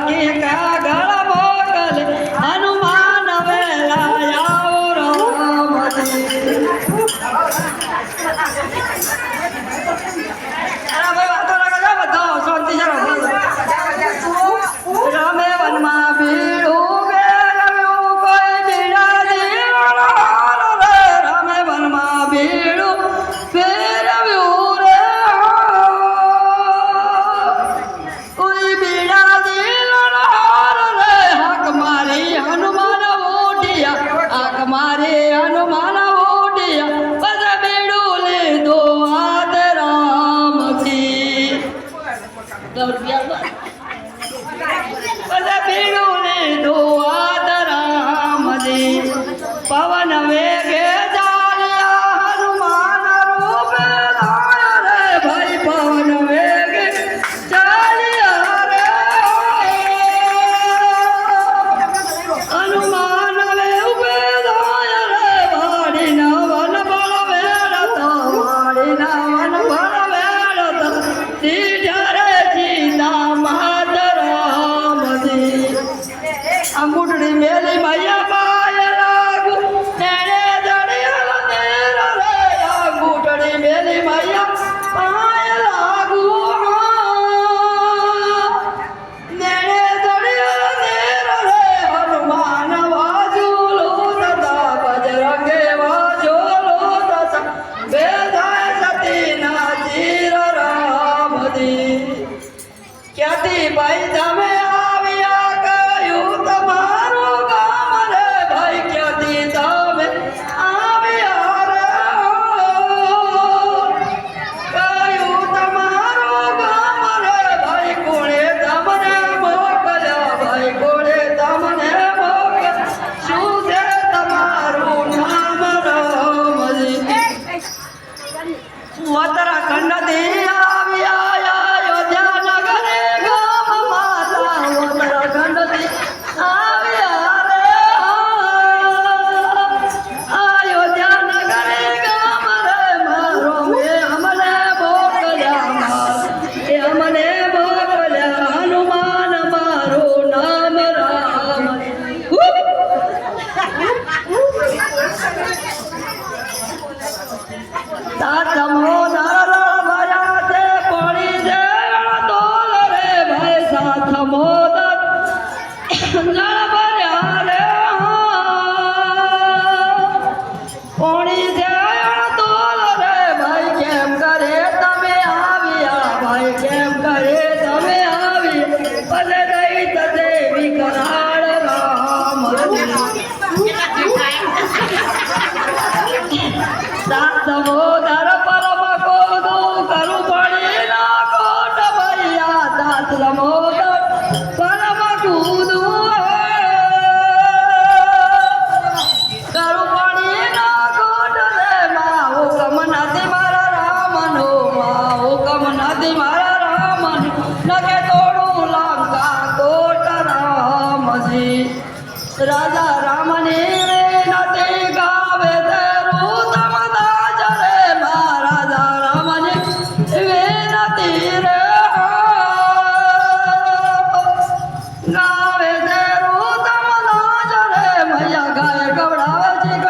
की कागल मोकल हनुमान वेला आओ राम जी। अरे भाई वातो लगा जा बताओ शांति से रामे वन में भीड़ उगे रवियो कोई बीड़ा जीवना रे रामे वन में भीड़ फिर रवियो रे कोई बीड़ा जीवना रे हक मारी हनुमान उठिया हक मारी हनुमान उठिया बस बीड़ू ले दो हाथ राम की पवन वेगे जालिया हनुमान रूप धाया रे भाई पवन वेगे जालिया रे हनुमान रूप धाया रे भाड़ी नवन बल वेड़त भाड़ी नवन बल वेड़त सीधा रे सीता मात राम जी अंगूठी मेली मैया पाय लागू नेड़े दड़ियल नेर रे अंगूठी मेली मैया पाय लागू नेड़े दड़ियल नेर रे हनुमान वाजूलो तथा बजरंगे वाजूलो तथा बेधाय सती ना चीर राम दी ख्याति भाई તમે આવ્યા કયું તમારું ગામ રે ભાઈ ખ્યાતિ તમે આવ્યા રે કયું તમારું ગામ રે ભાઈ કોણે તમને મોકલ્યા ભાઈ કોણે તમને મોકલ્યા શું છે તમારું નામ રામજી उत्तराखंड राजा राम ने नदी गावे तेरू तम दाज रे महाराजा राम ने विनती रे गावे तेरू तम दाज रे मैया गाय गवड़ावे जी